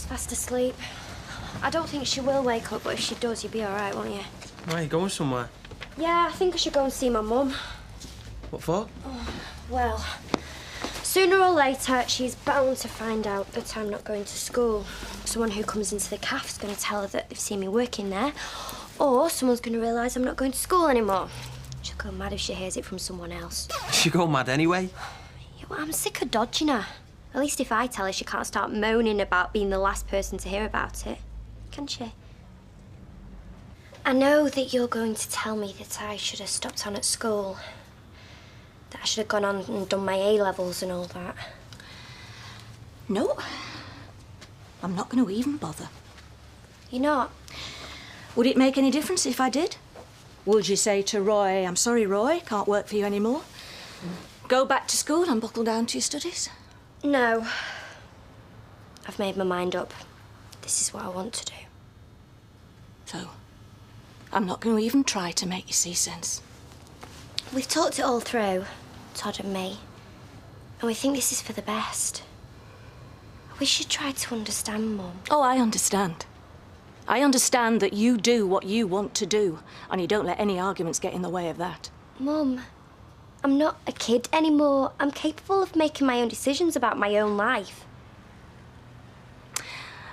She's fast asleep. I don't think she will wake up, but if she does, you'll be all right, won't you? Why, are you going somewhere? Yeah, I think I should go and see my mum. What for? Oh, well, sooner or later, she's bound to find out that I'm not going to school. Someone who comes into the cafe's going to tell her that they've seen me working there, or someone's going to realise I'm not going to school anymore. She'll go mad if she hears it from someone else. She'll go mad anyway. Yeah, well, I'm sick of dodging her. At least if I tell her, she can't start moaning about being the last person to hear about it, can she? I know that you're going to tell me that I should have stopped on at school. That I should have gone on and done my A-levels and all that. No. I'm not going to even bother. You're not? Would it make any difference if I did? Would you say to Roy, I'm sorry, Roy, can't work for you anymore? Go back to school and buckle down to your studies? No. I've made my mind up. This is what I want to do. So, I'm not going to even try to make you see sense. We've talked it all through, Todd and me. And we think this is for the best. We should try to understand, Mum. Oh, I understand. I understand that you do what you want to do, and you don't let any arguments get in the way of that. Mum, I'm not a kid anymore. I'm capable of making my own decisions about my own life.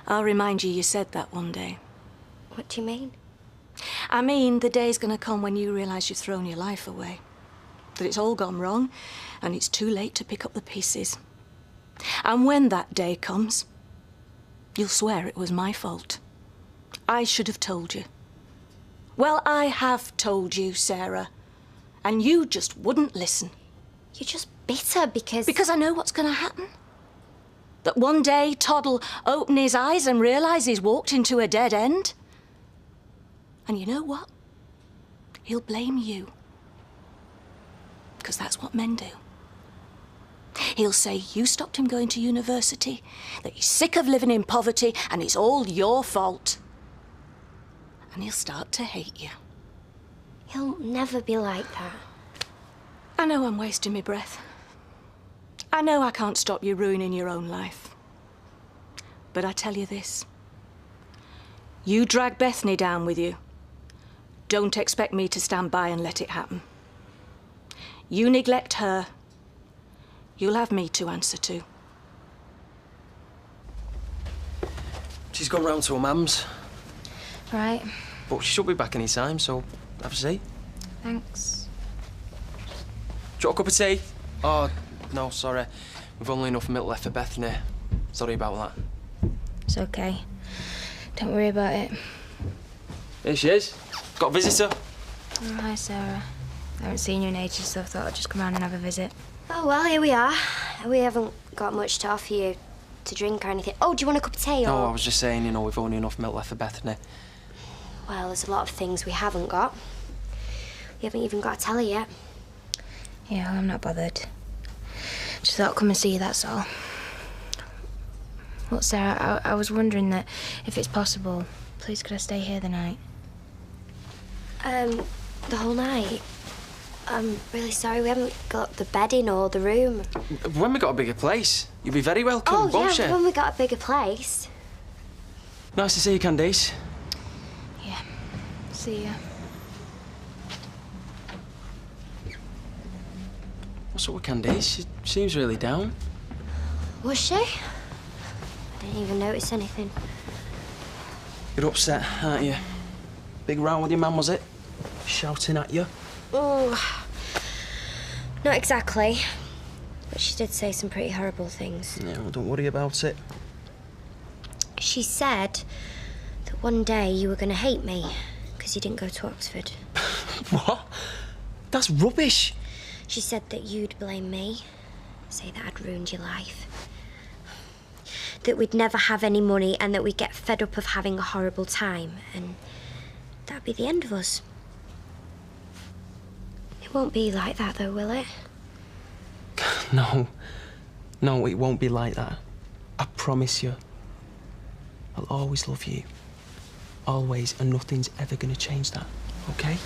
I'll remind you said that one day. What do you mean? I mean, the day's gonna come when you realise you've thrown your life away. That it's all gone wrong, and it's too late to pick up the pieces. And when that day comes, you'll swear it was my fault. I should have told you. Well, I have told you, Sarah. And you just wouldn't listen. You're just bitter because... Because I know what's gonna happen. That one day Todd'll open his eyes and realise he's walked into a dead end. And you know what? He'll blame you. Because that's what men do. He'll say you stopped him going to university, that he's sick of living in poverty, and it's all your fault. And he'll start to hate you. He'll never be like that. I know I'm wasting my breath. I know I can't stop you ruining your own life. But I tell you this. You drag Bethany down with you. Don't expect me to stand by and let it happen. You neglect her, you'll have me to answer to. She's gone round to her mum's. Right. But she should be back any time, so have a seat. Thanks. Do you want a cup of tea? Oh, no, sorry. We've only enough milk left for Bethany. Sorry about that. It's okay. Don't worry about it. Here she is. Got a visitor. Oh, hi, Sarah. I haven't seen you in ages, so I thought I'd just come round and have a visit. Oh, well, here we are. We haven't got much to offer you to drink or anything. Oh, do you want a cup of tea? No, or... I was just saying, you know, we've only enough milk left for Bethany. Well, there's a lot of things we haven't got. We haven't even got a telly yet. Yeah, well, I'm not bothered. Just thought I'd come and see you, that's all. Look, Sarah, I was wondering that if it's possible, please could I stay here the night? The whole night? I'm really sorry, we haven't got the bedding or the room. When we got a bigger place, you'll be very welcome, Oh, won't yeah, you? when we got a bigger place. Nice to see you, Candice. Yeah. See ya. What's up with Candice? She seems really down. Was she? I didn't even notice anything. You're upset, aren't you? Big row with your man, was it? Shouting at you? Oh, not exactly. But she did say some pretty horrible things. Yeah, well, don't worry about it. She said that one day you were going to hate me because you didn't go to Oxford. What? That's rubbish. She said that you'd blame me, say that I'd ruined your life, that we'd never have any money and that we'd get fed up of having a horrible time, and that'd be the end of us. It won't be like that, though, will it? No. No, it won't be like that. I promise you. I'll always love you. Always, and nothing's ever gonna change that, okay?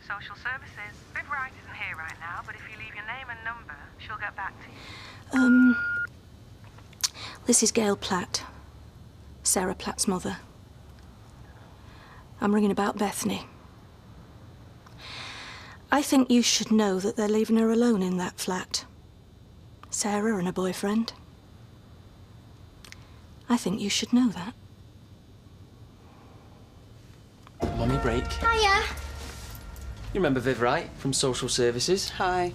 Social services. Viv Wright isn't here right now, but if you leave she'll get back to you. This is Gail Platt, Sarah Platt's mother. I'm ringing about Bethany. I think you should know that they're leaving her alone in that flat. Sarah and her boyfriend. I think you should know that. Mummy break. Hiya. You remember Viv, right? From social services. Hi.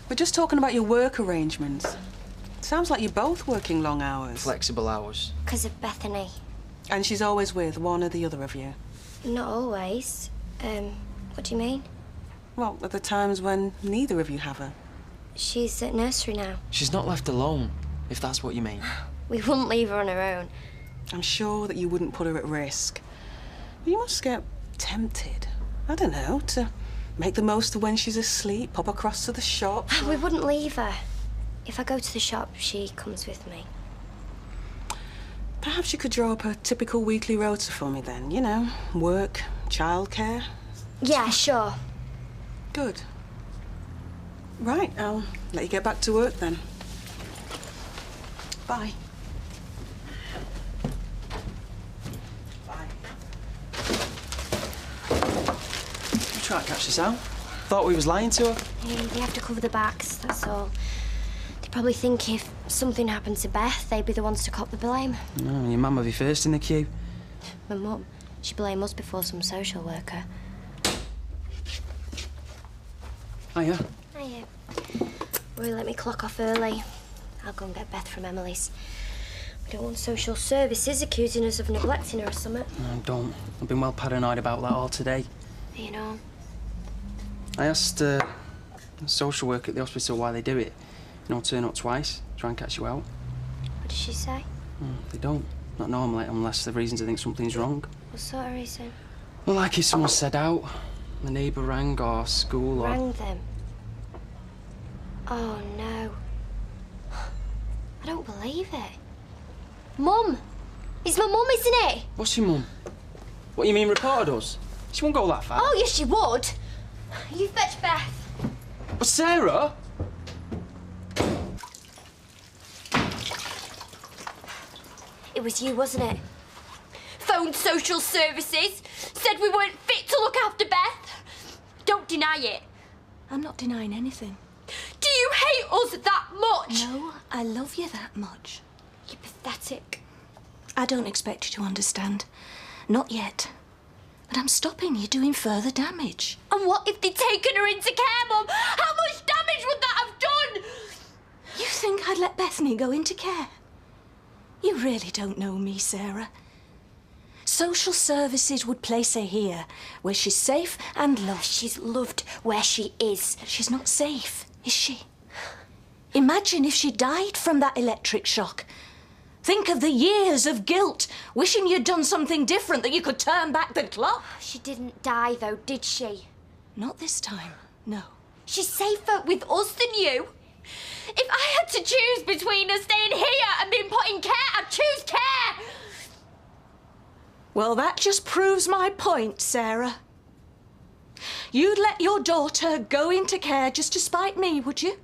We're just talking about your work arrangements. Sounds like you're both working long hours. Flexible hours. 'Cause of Bethany. And she's always with one or the other of you. Not always. What do you mean? Well, at the times when neither of you have her. She's at nursery now. She's not left alone, if that's what you mean. We wouldn't leave her on her own. I'm sure that you wouldn't put her at risk. You must get tempted, I don't know, to make the most of when she's asleep, pop across to the shop. We wouldn't leave her. If I go to the shop, she comes with me. Perhaps you could draw up a typical weekly rota for me then, you know, work, childcare. Yeah, sure. Good. Right, I'll let you get back to work then. Bye. Bye. You try to catch this out. Thought we was lying to her. Yeah, they have to cover the backs, that's all. They probably think if something happened to Beth, they'd be the ones to cop the blame. No, your mum would be first in the queue. My mum, she'd blame us before some social worker. Hiya. Hiya. Will you let me clock off early? I'll go and get Beth from Emily's. We don't want social services accusing us of neglecting her or something. No, don't. I've been well paranoid about that all today. You know. I asked the social worker at the hospital why they do it. You know, turn up twice, try and catch you out. What did she say? They don't. Not normally, unless there's reason to think something's wrong. What sort of reason? Well, like if someone said out, the neighbour rang, or school, or... Rang them? Oh, no. I don't believe it. Mum! It's my mum, isn't it? What's your mum? What, you mean reported us? She won't go that far. Oh, yes, she would. You fetch Beth. But Sarah? It was you, wasn't it? Phoned social services, said we weren't fit to look after Beth. Don't deny it. I'm not denying anything. Do you hate us that much? No, I love you that much. You're pathetic. I don't expect you to understand. Not yet. But I'm stopping you doing further damage. And what if they'd taken her into care, Mum? How much damage would that have done? You think I'd let Bethany go into care? You really don't know me, Sarah. Social services would place her here, where she's safe and loved. She's loved where she is. She's not safe, is she? Imagine if she died from that electric shock. Think of the years of guilt, wishing you'd done something different, that you could turn back the clock. She didn't die, though, did she? Not this time, no. She's safer with us than you. If I had to choose between her staying here and being put in care, I'd choose care. Well, that just proves my point, Sarah. You'd let your daughter go into care just to spite me, would you?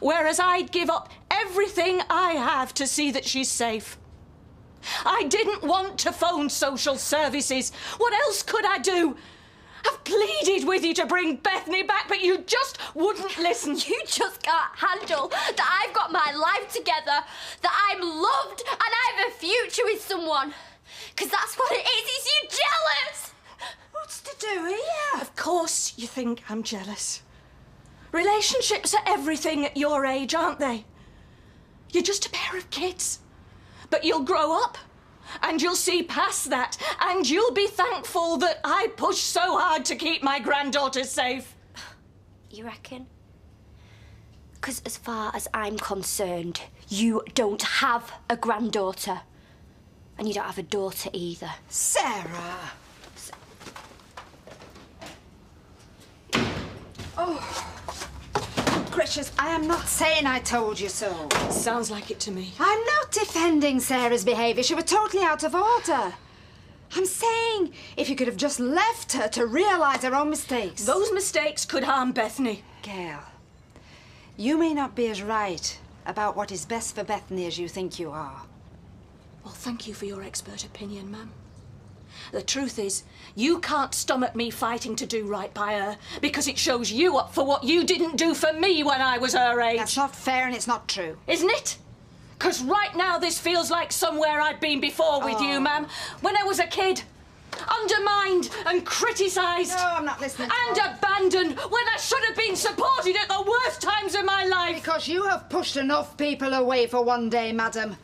Whereas I'd give up everything I have to see that she's safe. I didn't want to phone social services. What else could I do? I've pleaded with you to bring Bethany back, but you just wouldn't listen. You just can't handle that I've got my life together, that I'm loved and I have a future with someone. Because that's what it is, it's you jealous! What's to do here? Of course you think I'm jealous. Relationships are everything at your age, aren't they? You're just a pair of kids. But you'll grow up, and you'll see past that, and you'll be thankful that I pushed so hard to keep my granddaughter safe. You reckon? Because as far as I'm concerned, you don't have a granddaughter. And you don't have a daughter either. Sarah! Oh, gracious, I am not saying I told you so. Sounds like it to me. I'm not defending Sarah's behaviour. She was totally out of order. I'm saying if you could have just left her to realise her own mistakes. Those mistakes could harm Bethany. Gail, You may not be as right about what is best for Bethany as you think you are. Well, thank you for your expert opinion, ma'am. The truth is, you can't stomach me fighting to do right by her because it shows you up for what you didn't do for me when I was her age. That's not fair and it's not true. Isn't it? Because right now this feels like somewhere I'd been before with you, ma'am. When I was a kid. Undermined and criticised. No, I'm not listening. And abandoned when I should have been supported at the worst times of my life. Because you have pushed enough people away for one day, madam.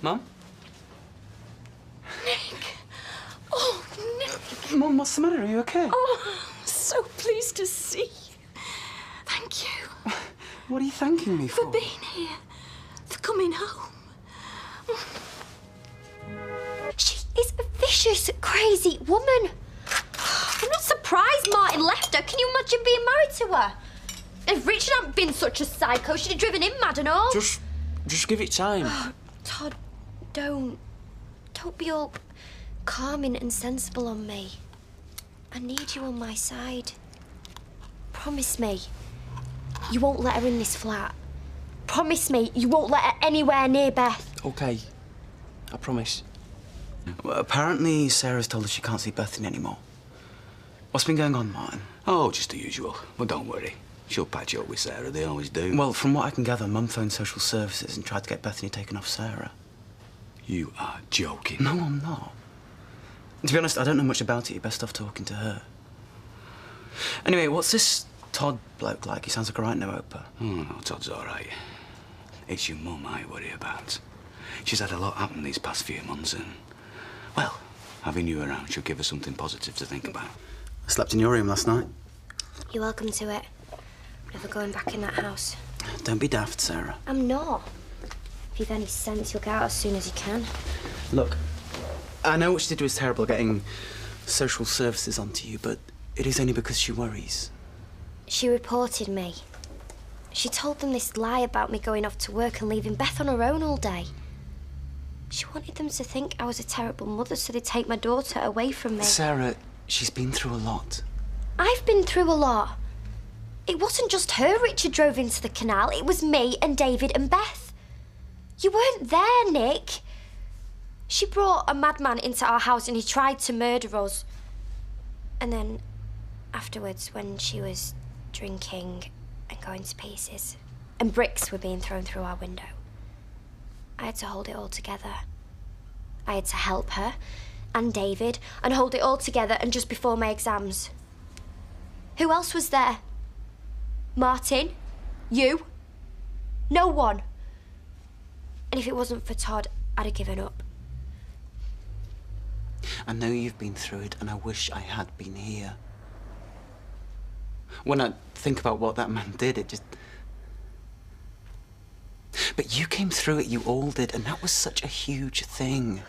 Mum? Nick. Oh, Nick. Mum, what's the matter? Are you okay? Oh, I'm so pleased to see you. Thank you. What are you thanking me for? For being here. For coming home. She is a vicious, crazy woman. I'm not surprised Martin left her. Can you imagine being married to her? If Richard hadn't been such a psycho, she'd have driven him mad and all. Just give it time. Todd, don't be all calming and sensible on me. I need you on my side. Promise me you won't let her in this flat. Promise me you won't let her anywhere near Beth. Okay, I promise. Well, apparently Sarah's told her she can't see Bethany anymore. What's been going on, Martin? Oh, just the usual. Well, don't worry. She'll patch you up with Sarah, they always do. Well, from what I can gather, Mum phoned social services and tried to get Bethany taken off Sarah. You are joking. No, I'm not. To be honest, I don't know much about it. You're best off talking to her. Anyway, what's this Todd bloke like? He sounds like a right no-oper. Oh, no, Todd's all right. It's your mum I worry about. She's had a lot happen these past few months and, well, having you around should give her something positive to think about. I slept in your room last night. You're welcome to it. Never going back in that house. Don't be daft, Sarah. I'm not. If you've any sense, you'll get out as soon as you can. Look, I know what she did was terrible, getting social services onto you, but it is only because she worries. She reported me. She told them this lie about me going off to work and leaving Beth on her own all day. She wanted them to think I was a terrible mother so they'd take my daughter away from me. Sarah, she's been through a lot. I've been through a lot. It wasn't just her Richard drove into the canal. It was me and David and Beth. You weren't there, Nick. She brought a madman into our house and he tried to murder us. And then afterwards, when she was drinking and going to pieces and bricks were being thrown through our window, I had to hold it all together. I had to help her and David and hold it all together, and just before my exams. Who else was there? Martin? You? No one. And if it wasn't for Todd, I'd have given up. I know you've been through it, and I wish I had been here. When I think about what that man did, it just... But you came through it, you all did, and that was such a huge thing.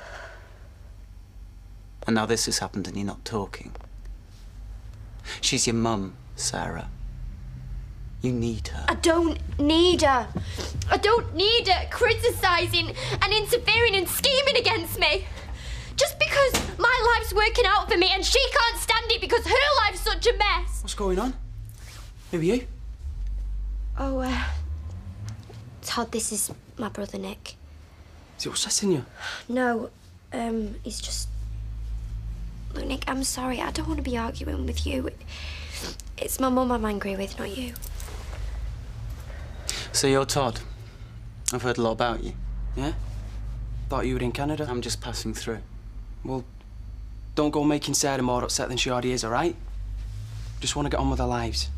And now this has happened and you're not talking. She's your mum, Sarah. You need her. I don't need her. I don't need her criticising and interfering and scheming against me. Just because my life's working out for me and she can't stand it because her life's such a mess. What's going on? Who are you? Oh, Todd, this is my brother, Nick. Is he upsetting you? No, he's just... Look, Nick, I'm sorry. I don't want to be arguing with you. It's my mum I'm angry with, not you. So you're Todd. I've heard a lot about you. Yeah? Thought you were in Canada. I'm just passing through. Well, don't go making Sarah more upset than she already is, all right? Just want to get on with our lives.